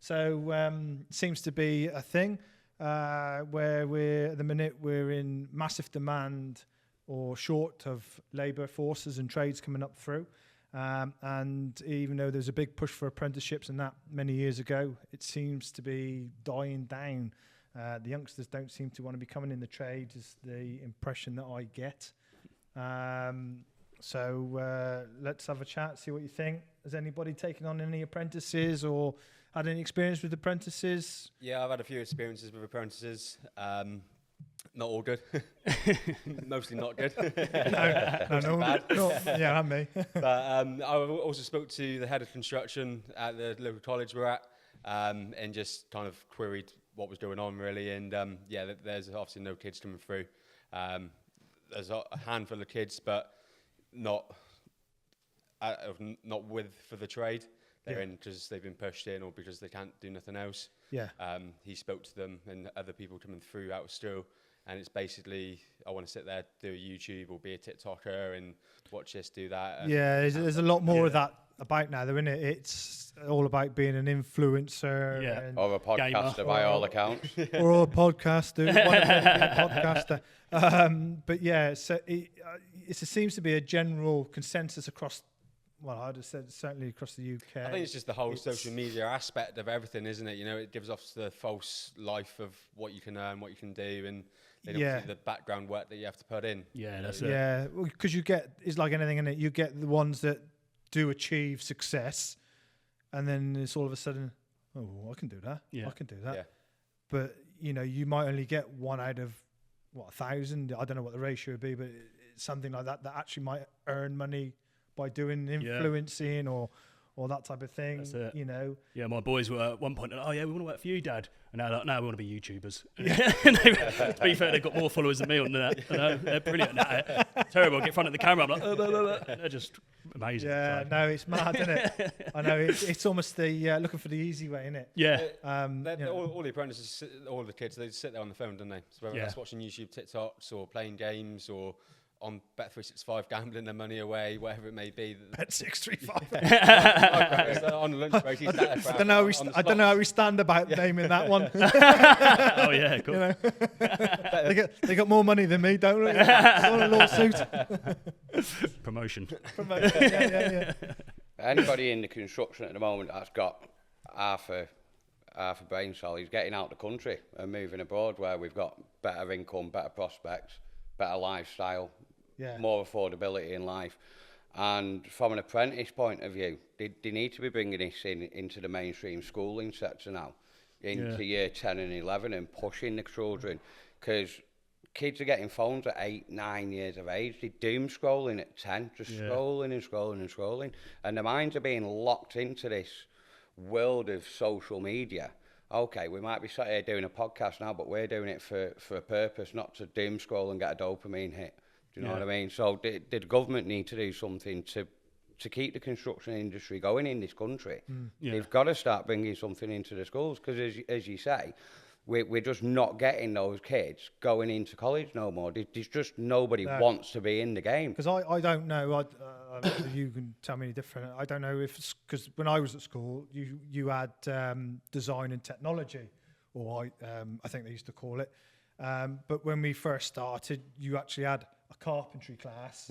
So seems to be a thing where at the minute we're in massive demand or short of labour forces and trades coming up through. And even though there's a big push for apprenticeships and that many years ago, it seems to be dying down. The youngsters don't seem to want to be coming in the trade, is the impression that I get. So let's have a chat, see what you think. Has anybody taken on any apprentices or had any experience with apprentices? Yeah, I've had a few experiences with apprentices. Not all good. Mostly not good. No, yeah, and me. But I also spoke to the head of construction at the local college we're at, and just kind of queried what was going on really. And there's obviously no kids coming through. There's a handful of kids, but not with for the trade. They're in because they've been pushed in or because they can't do nothing else. Yeah. He spoke to them and other people coming through out of school, and it's basically, I want to sit there, do a YouTube or be a TikToker and watch this, do that. Yeah, there's a lot more of that about now, though, isn't it? It's all about being an influencer. Yeah. And or a podcaster by all accounts. Or a podcaster. One of them being a podcaster. But yeah, so it seems to be a general consensus across, well, I'd have said certainly across the UK. I think it's just the whole social media aspect of everything, isn't it? You know, it gives off the false life of what you can earn, what you can do, and then the background work that you have to put in. Yeah, that's it. Yeah, because you get, it's like anything in it, you get the ones that do achieve success, and then it's all of a sudden, oh, I can do that. Yeah. I can do that. Yeah. But, you know, you might only get one out of, 1,000? I don't know what the ratio would be, but it's something like that actually might earn money by doing influencing or that type of thing. That's it. You know. Yeah, my boys were at one point, oh yeah, we want to work for you, Dad. And now, like, no, we want to be YouTubers. To be fair, they've got more followers than me on that. You know, they're brilliant. Terrible. I get in front of the camera, I'm like, they're just amazing. Yeah, so. No, it's mad, isn't it? I know it's almost the looking for the easy way, isn't it? Yeah. All the apprentices, all the kids, they sit there on the phone, don't they? So whether that's watching YouTube TikToks or playing games or on Bet365 gambling their money away, whatever it may be. Bet635. On the lunch break, he's sat there. I don't know how we stand about naming that one. Oh yeah, cool. You know? they got more money than me, don't they? It's all a lawsuit. Promotion. Yeah. Anybody in the construction at the moment that's got half a brain cell, he's getting out the country and moving abroad where we've got better income, better prospects, better lifestyle, more affordability in life. And from an apprentice point of view, they need to be bringing this into the mainstream schooling sector now, into year 10 and 11 and pushing the children, because kids are getting phones at 8, 9 years of age. They're doom scrolling at 10, just scrolling and scrolling and scrolling. And their minds are being locked into this world of social media. Okay, we might be sat here doing a podcast now, but we're doing it for a purpose, not to doom scroll and get a dopamine hit. Do you know what I mean? So did the government need to do something to keep the construction industry going in this country? They've got to start bringing something into the schools, because as you say, we're just not getting those kids going into college no more. There's just nobody wants to be in the game. Because I don't know, you can tell me any different. I don't know if, because when I was at school, you had design and technology, or I think they used to call it. But when we first started, you actually had a carpentry class,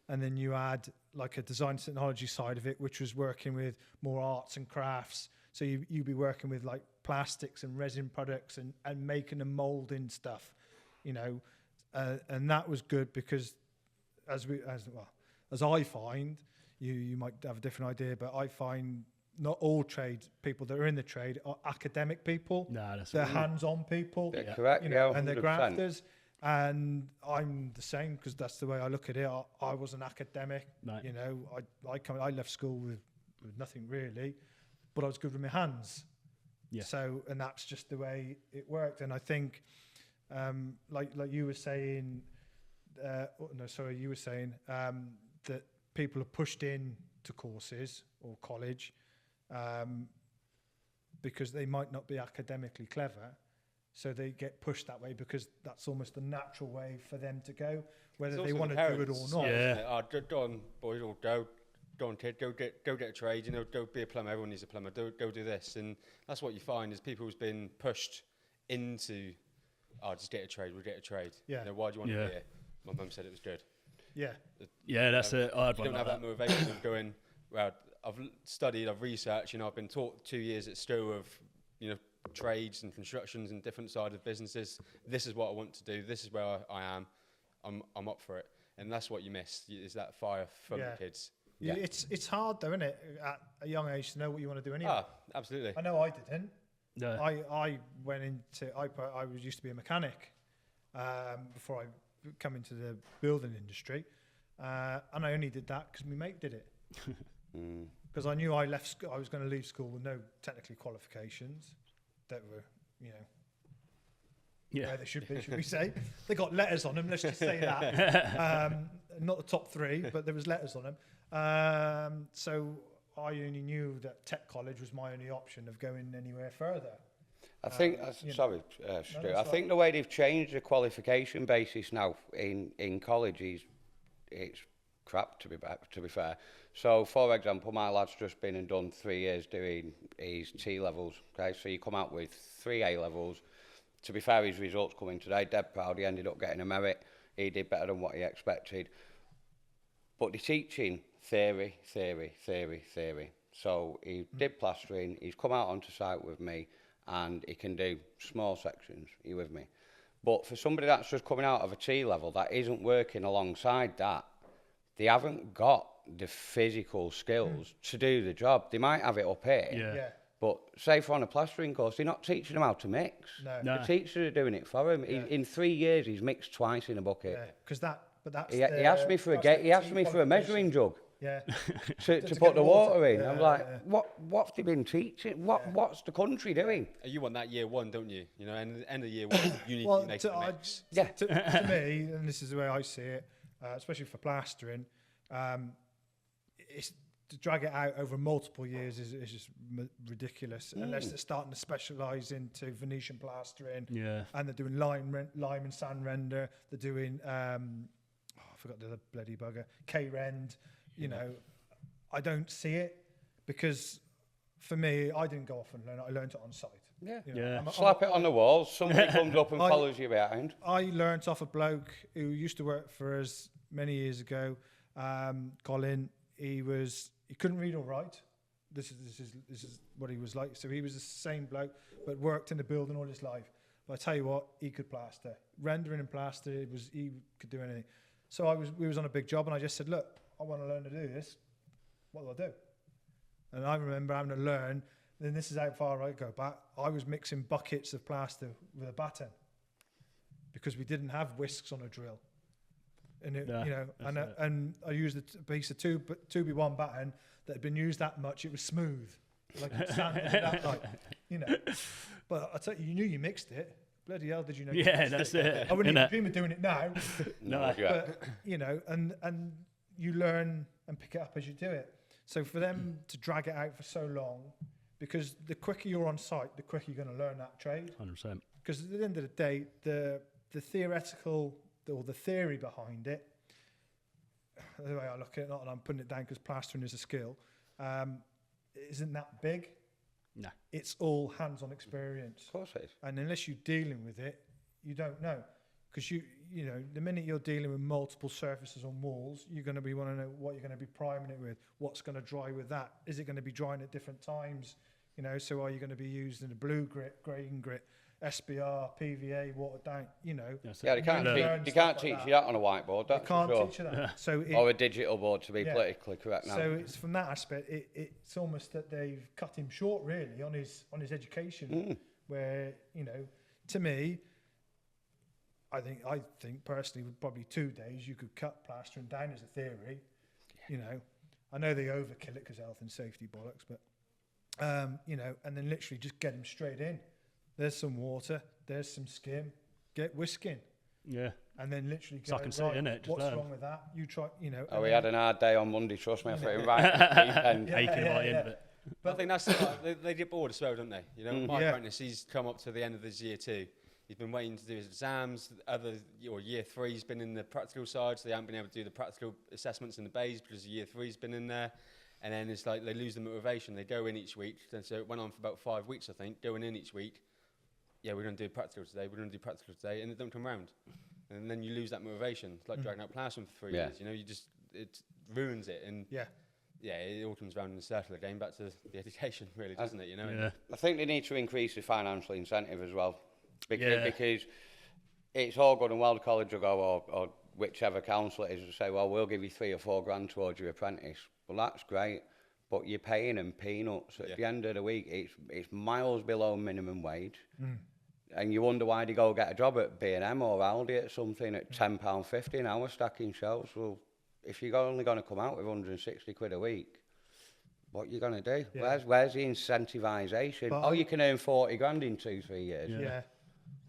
and then you had like a design and technology side of it, which was working with more arts and crafts. So you'd be working with like plastics and resin products and making and moulding stuff, you know, and that was good because as I find, you might have a different idea, but I find not all trade people that are in the trade are academic people. No, that's they're hands-on people. They're correct, you know, 100%. And they're grafters. And I'm the same, because that's the way I look at it. I was an academic, you know. I left school with nothing really, but I was good with my hands. Yeah. So, and that's just the way it worked. And I think, like you were saying, you were saying that people are pushed in to courses or college because they might not be academically clever. So they get pushed that way because that's almost the natural way for them to go, whether they want to do it or not. Go on, boys, or go. go on, kid, go get a trade. You know, go be a plumber. Everyone needs a plumber. Go do this, and that's what you find is people who's been pushed into, just get a trade. We'll get a trade. Yeah. You know, why do you want to be here? My mum said it was good. Yeah. Yeah, that's a hard You one. don't have Like that motivation of going, well, I've studied, I've researched, you know, I've been taught 2 years at Stowe of, you know, trades and constructions and different side of businesses. This is what I want to do. This is where I am. I'm up for it. And that's what you miss, is that fire from the kids. Yeah. It's hard though, isn't it, at a young age to know what you want to do anyway. Absolutely. I know I didn't. No. I went into, I used to be a mechanic before I come into the building industry. And I only did that because my mate did it. Because I knew I was going to leave school with no technical qualifications that were, you know, where they should we say. They got letters on them, let's just say that. Not the top 3, but there was letters on them. So I only knew that tech college was my only option of going anywhere further. I think, Stu, I think the way they've changed the qualification basis now in college it's crap, to be fair. So, for example, my lad's just been and done 3 years doing his T-levels, okay? So you come out with 3 A-levels. To be fair, his results coming today, dead proud. He ended up getting a merit. He did better than what he expected. But they're teaching theory. So he did plastering. He's come out onto site with me, and he can do small sections. Are you with me? But for somebody that's just coming out of a T-level that isn't working alongside that, they haven't got the physical skills to do the job. They might have it up here, but say for on a plastering course, they're not teaching them how to mix. No. The teachers are doing it for him. In 3 years, he's mixed twice in a bucket. Yeah, because that's he asked me for a measuring jug. Yeah. to put the water in. I'm like, what's they been teaching? What's the country doing? You want that year 1, don't you? You know, and end of year 1, you need to make a mix. To me, and this is the way I see it, especially for plastering, it's to drag it out over multiple years is just ridiculous. Unless they're starting to specialise into Venetian plastering, and they're doing lime and sand render. They're doing I forgot the other bloody bugger, K-rend. You know, I don't see it because for me, I didn't go off and learn it. I learned it on site. Yeah. You know, Slap it on the walls. Somebody comes up and follows you behind. I learnt off a bloke who used to work for us many years ago. Colin, he couldn't read or write. This is what he was like. So he was the same bloke, but worked in the building all his life. But I tell you what, he could plaster, rendering and plaster. He could do anything. So we was on a big job, and I just said, look, I want to learn to do this. What do I do? And I remember having to learn. Then this is how far I go back. I was mixing buckets of plaster with a batten because we didn't have whisks on a drill. And you know, and I used a piece of 2B1 batten that had been used that much. It was smooth, like sand, like, you know. But I tell you, you knew you mixed it. Bloody hell, did you know? Yeah, that's it. I wouldn't even dream of doing it now. No, but you know, and you learn and pick it up as you do it. So for them to drag it out for so long, because the quicker you're on site, the quicker you're going to learn that trade. 100%. Because at the end of the day, the theoretical or the theory behind it, the way I look at it, not that I'm putting it down because plastering is a skill, isn't that big. No. It's all hands-on experience. Of course it is. And unless you're dealing with it, you don't know. Because you know, the minute you're dealing with multiple surfaces on walls, you're going to want to know what you're going to be priming it with, what's going to dry with that. Is it going to be drying at different times? You know, so are you going to be using a blue grit, green grit, SBR, PVA, watered down? You know, they can't teach you that on a whiteboard. That's they can't for sure. teach you that. So or a digital board, to be politically correct now. So it's from that aspect, it's almost that they've cut him short really on his education, where, you know, to me, I think personally, with probably 2 days, you could cut plastering down as a theory. You know, I know they overkill it because health and safety bollocks, but you know, and then literally just get them straight in. There's some water, there's some skim, get whisking. Yeah. And then literally go, Suck and sit, innit? Just what's learn. wrong with that? You try, you know. We had an hard day on Monday, trust me, I threw him right at the deep end. Aching by the end of it. But I think that's they get bored as well, don't they? You know, my apprentice, he's come up to the end of his year 2. He's been waiting to do his exams. Year 3's been in the practical side, so they haven't been able to do the practical assessments in the bays because year 3's been in there. And then it's like they lose the motivation. They go in each week. And so it went on for about 5 weeks, I think, going in each week. Yeah, we're going to do practical today. We're going to do practical today, and it don't come round. And then you lose that motivation. It's like dragging out classroom for 3 years. You know, it ruins it. And it all comes round in the circle again, back to the education, really, doesn't it? You know. Yeah. I think they need to increase the financial incentive as well, because it's all good and well. The college will go, or whichever council it is, will say, well, we'll give you 3 or 4 grand towards your apprentice. Well, that's great, but you're paying them peanuts. At the end of the week, it's miles below minimum wage. And you wonder why they go get a job at B&M or Aldi at something at £10.50 an hour stacking shelves. Well, if you're only going to come out with 160 quid a week, what are you going to do? Yeah. Where's the incentivisation? But you can earn 40 grand in 2-3 years. Yeah.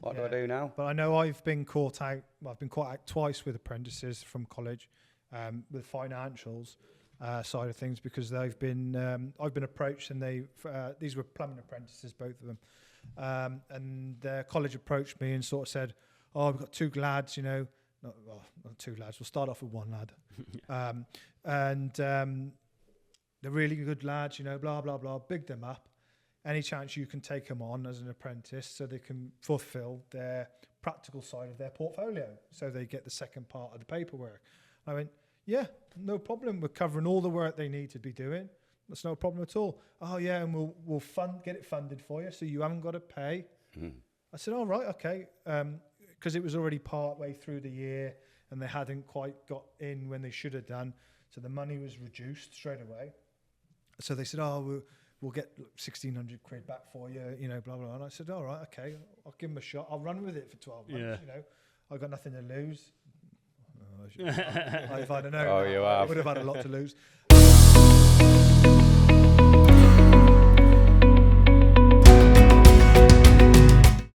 What do I do now? But I know I've been caught out. Well, I've been caught out twice with apprentices from college, with financials side of things, because they've been. I've been approached, and these were plumbing apprentices, both of them, and their college approached me and sort of said, "Oh, we've got 2 lads, you know, not 2 lads. We'll start off with 1 lad, and they're really good lads, you know, blah blah blah. Big them up. Any chance you can take them on as an apprentice so they can fulfill their practical side of their portfolio, so they get the second part of the paperwork." I went, yeah, no problem. We're covering all the work they need to be doing. That's no problem at all. Oh yeah, and we'll get it funded for you, so you haven't got to pay. I said, all right, okay, because it was already part way through the year and they hadn't quite got in when they should have done, so the money was reduced straight away. So they said, oh, we'll get 1,600 quid back for you, you know, blah, blah. And I said, all right, okay, I'll give them a shot. I'll run with it for 12 months, you know. I've got nothing to lose. If I'd have known, I would have had a lot to lose.